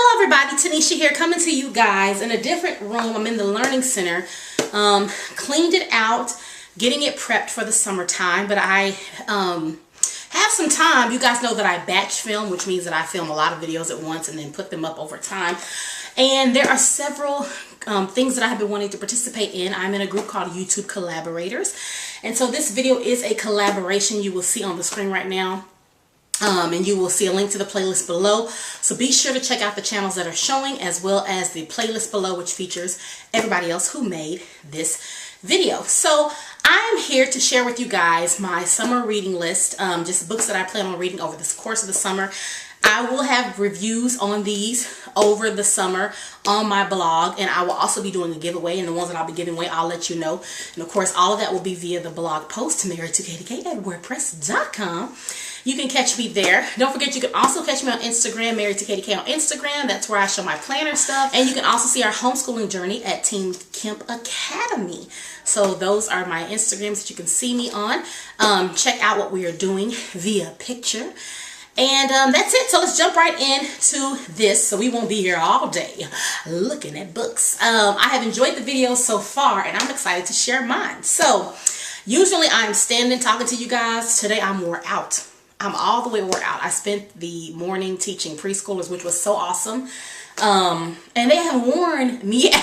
Hello everybody, Tanisha here, coming to you guys in a different room. I'm in the Learning Center. Cleaned it out, getting it prepped for the summertime, but I have some time. You guys know that I batch film, which means that I film a lot of videos at once and then put them up over time. And there are several things that I have been wanting to participate in. I'm in a group called YouTube Collaborators. And so this video is a collaboration you will see on the screen right now. And you will see a link to the playlist below. So be sure to check out the channels that are showing, as well as the playlist below, which features everybody else who made this video. So I'm here to share with you guys my summer reading list, just books that I plan on reading over the course of the summer. I will have reviews on these over the summer on my blog, and I will also be doing a giveaway, and the ones that I'll be giving away, I'll let you know. And of course, all of that will be via the blog post, marriedtokdk at wordpress.com. You can catch me there. Don't forget, you can also catch me on Instagram, Married to KDK on Instagram. That's where I show my planner stuff. And you can also see our homeschooling journey at Team Kemp Academy. So those are my Instagrams that you can see me on. Check out what we are doing via picture. And that's it. So let's jump right into this, so we won't be here all day looking at books. I have enjoyed the videos so far, and I'm excited to share mine. So usually I'm standing talking to you guys. Today I'm wore out. I'm all the way wore out. I spent the morning teaching preschoolers, which was so awesome. And they have worn me out.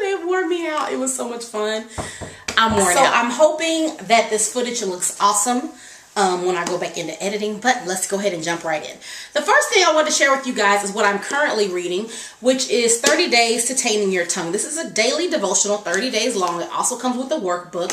They have worn me out. It was so much fun. I'm worn out. So I'm hoping that this footage looks awesome when I go back into editing, but let's go ahead and jump right in. The first thing I want to share with you guys is what I'm currently reading, which is 30 Days to Taming Your Tongue. This is a daily devotional, 30 days long. It also comes with a workbook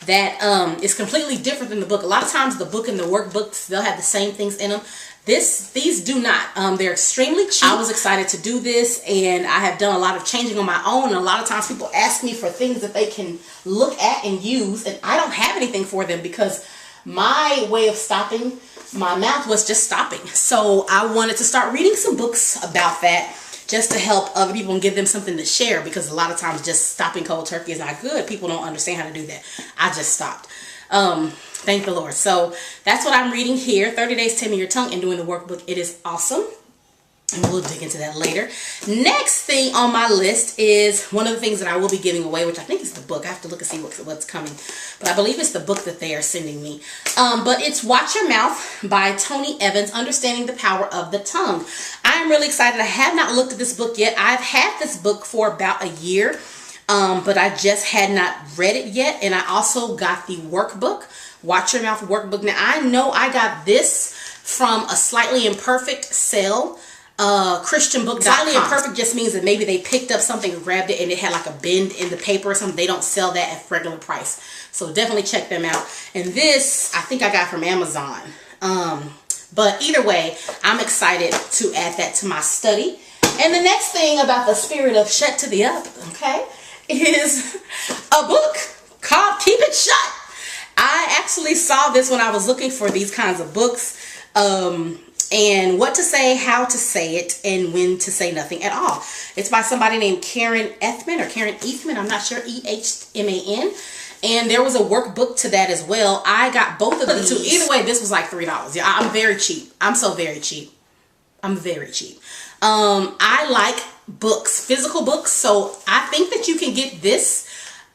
that is completely different than the book. A lot of times the book and the workbooks, they'll have the same things in them. These do not. They're extremely cheap. I was excited to do this, and I have done a lot of changing on my own, and a lot of times people ask me for things that they can look at and use, and I don't have anything for them because my way of stopping my mouth was just stopping. So I wanted to start reading some books about that, just to help other people and give them something to share, because a lot of times just stopping cold turkey is not good. People don't understand how to do that. I just stopped. Thank the Lord. So that's what I'm reading here, 30 Days Taming Your Tongue, and doing the workbook. It is awesome. And we'll dig into that later. Next thing on my list is one of the things that I will be giving away, which I think is the book. I have to look and see what's coming. But I believe it's the book that they are sending me. But it's Watch Your Mouth by Tony Evans, Understanding the Power of the Tongue. I'm really excited. I have not looked at this book yet. I've had this book for about a year, but I just had not read it yet. And I also got the workbook, Watch Your Mouth workbook. Now, I know I got this from a Slightly Imperfect sale. Christianbook.com. Slightly Imperfect just means that maybe they picked up something and grabbed it and it had like a bend in the paper or something. They don't sell that at regular price. So definitely check them out. And this, I think I got from Amazon. But either way, I'm excited to add that to my study. And the next thing about the spirit of shut to the up, okay, is a book called Keep It Shut. I actually saw this when I was looking for these kinds of books. And what to say, how to say it, and when to say nothing at all. It's by somebody named Karen Ethman, or Karen Ethman, I'm not sure, E-H-M-A-N. And there was a workbook to that as well. I got both of these. Either way, this was like $3. Yeah, I'm very cheap. I'm so very cheap. I'm very cheap. I like books, physical books, so I think that you can get this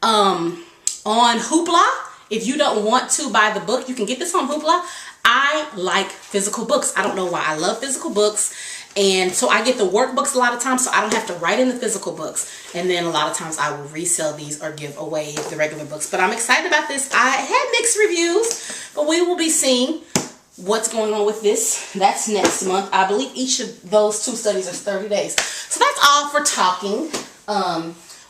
on Hoopla. If you don't want to buy the book, you can get this on Hoopla. I like physical books. I don't know why. I love physical books. And so I get the workbooks a lot of times, so I don't have to write in the physical books. And then a lot of times I will resell these or give away the regular books. But I'm excited about this. I had mixed reviews, but we will be seeing what's going on with this. That's next month. I believe each of those 2 studies is 30 days. So that's all for talking.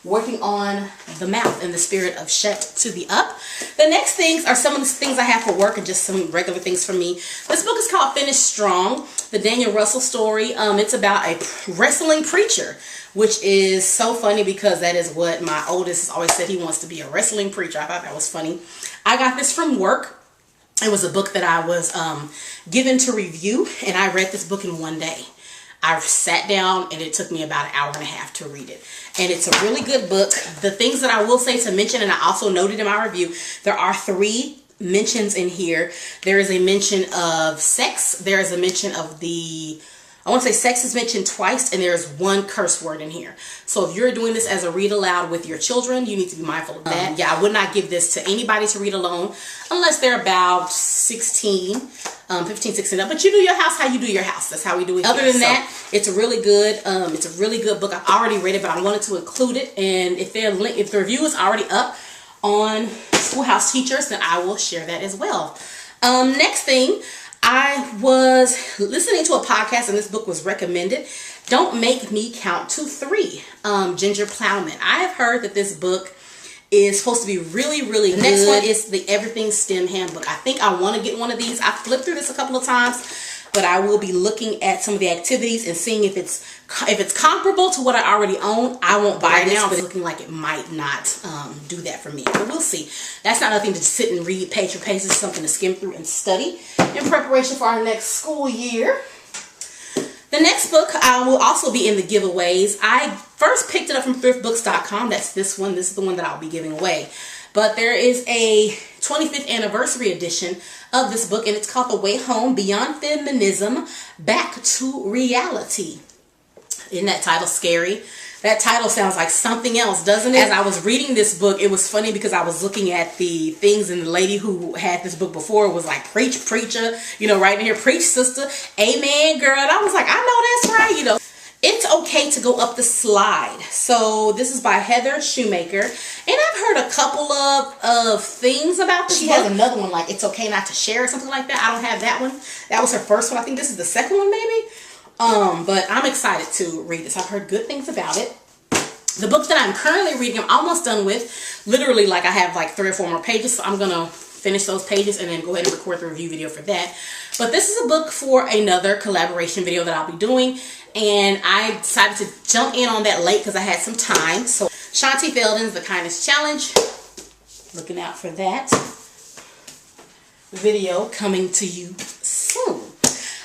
Working on the mouth in the spirit of shut to the up. The next things are some of the things I have for work and just some regular things for me. This book is called Finish Strong, the Daniel Russell story. It's about a wrestling preacher, which is so funny because that is what my oldest has always said. He wants to be a wrestling preacher. I thought that was funny. I got this from work. It was a book that I was given to review, and I read this book in one day. I sat down and it took me about an hour and a half to read it. And it's a really good book. The things that I will say to mention, and I also noted in my review, there are 3 mentions in here. There is a mention of sex. There is a mention of the I want to say sex is mentioned twice, and there's one curse word in here. So if you're doing this as a read aloud with your children, you need to be mindful of that. Yeah, I would not give this to anybody to read alone unless they're about 16, 15, 16 up. But you do your house how you do your house. That's how we do it. Other than that, it's a really good book. I've already read it, but I wanted to include it. And if the review is already up on Schoolhouse Teachers, then I will share that as well. Next thing, I was listening to a podcast and this book was recommended. Don't Make Me Count to 3, Ginger Plowman. I have heard that this book is supposed to be really, really good. The next one is the Everything STEM Handbook. I think I want to get one of these. I flipped through this a couple of times, but I will be looking at some of the activities and seeing if it's comparable to what I already own. I won't buy it now, but it's looking like it might not do that for me. But we'll see. That's not nothing to sit and read page for page. It's something to skim through and study in preparation for our next school year. The next book will also be in the giveaways. I first picked it up from thriftbooks.com. That's this one. This is the one that I'll be giving away. But there is a 25th anniversary edition of this book, and it's called The Way Home, Beyond Feminism, Back to Reality. Isn't that title scary? That title sounds like something else, doesn't it? As I was reading this book, it was funny because I was looking at the things, and the lady who had this book before was like, preach, preacher, you know, right in here, preach, sister, amen, girl. And I was like, I know that's right, you know. It's Okay to Go Up the Slide. So this is by Heather Shoemaker. And I've heard a couple of things about this book. She has another one like It's Okay Not to Share or something like that. I don't have that one. That was her first one. I think this is the second one maybe. But I'm excited to read this. I've heard good things about it. The book that I'm currently reading, I'm almost done with. Literally, like I have like 3 or 4 more pages. So I'm going to finish those pages and then go ahead and record the review video for that. But this is a book for another collaboration video that I'll be doing. And I decided to jump in on that late because I had some time. So Shanti Felden's The Kindness Challenge. Looking out for that video coming to you soon.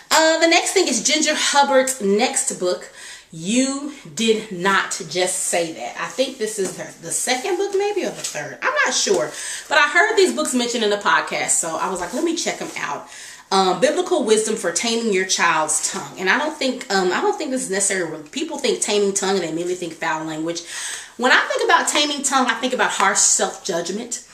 The next thing is Ginger Hubbard's next book, You Did Not Just Say That. I think this is the second book maybe or the third. I'm not sure. But I heard these books mentioned in the podcast, so I was like, let me check them out. Biblical Wisdom for Taming Your Child's Tongue. And I don't think this is necessary. When people think taming tongue, and they immediately think foul language. When I think about taming tongue, I think about harsh self-judgment,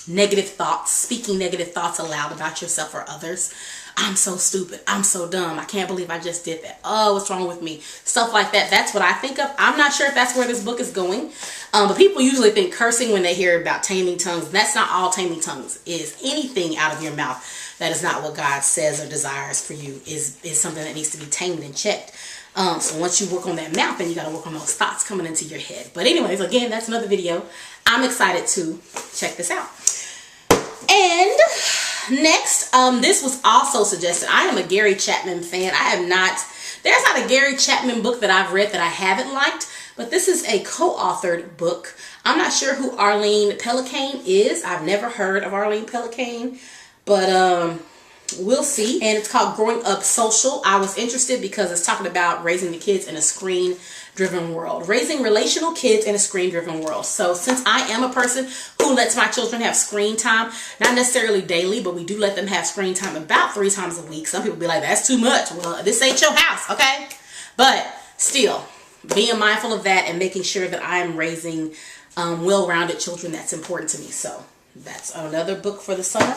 negative thoughts, speaking negative thoughts aloud about yourself or others. I'm so stupid. I'm so dumb. I can't believe I just did that. Oh, what's wrong with me? Stuff like that. That's what I think of. I'm not sure if that's where this book is going. But people usually think cursing when they hear about taming tongues. That's not all taming tongues is. Anything out of your mouth that is not what God says or desires for you is something that needs to be tamed and checked. So once you work on that mouth, then you got to work on those thoughts coming into your head. But anyways, again, that's another video. I'm excited to check this out. And next, this was also suggested. I am a Gary Chapman fan. There's not a Gary Chapman book that I've read that I haven't liked, but this is a co-authored book. I'm not sure who Arlene Pellicane is. I've never heard of Arlene Pellicane, but we'll see. And it's called Growing Up Social. I was interested because it's talking about raising the kids in a screen-driven world. Raising relational kids in a screen-driven world. So since I am a person who lets my children have screen time, not necessarily daily, but we do let them have screen time about 3 times a week. Some people be like, that's too much. Well, this ain't your house, okay? But still, being mindful of that and making sure that I am raising well-rounded children, that's important to me. So that's another book for the summer.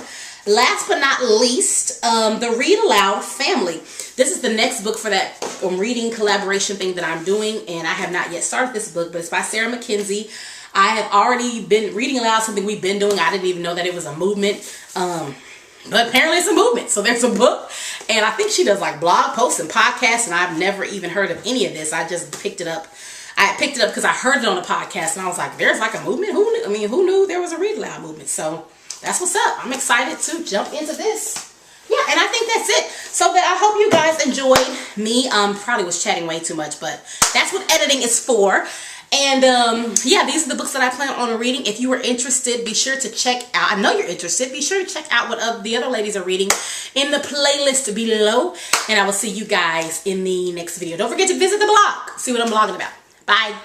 Last but not least, the Read Aloud Family. This is the next book for that reading collaboration thing that I'm doing, and I have not yet started this book, but it's by Sarah McKenzie. I have already been reading aloud, something we've been doing. I didn't even know that it was a movement, but apparently it's a movement. So there's a book, and I think she does like blog posts and podcasts, and I've never even heard of any of this. I just picked it up. I picked it up because I heard it on a podcast, and I was like, there's like a movement? Who knew? I mean, who knew there was a Read Aloud movement? So that's what's up. I'm excited to jump into this. Yeah, and I think that's it. So that I hope you guys enjoyed me. Probably was chatting way too much, but that's what editing is for. And yeah, these are the books that I plan on reading. If you were interested, be sure to check out. I know you're interested. Be sure to check out what the other ladies are reading in the playlist below. And I will see you guys in the next video. Don't forget to visit the blog. See what I'm blogging about. Bye.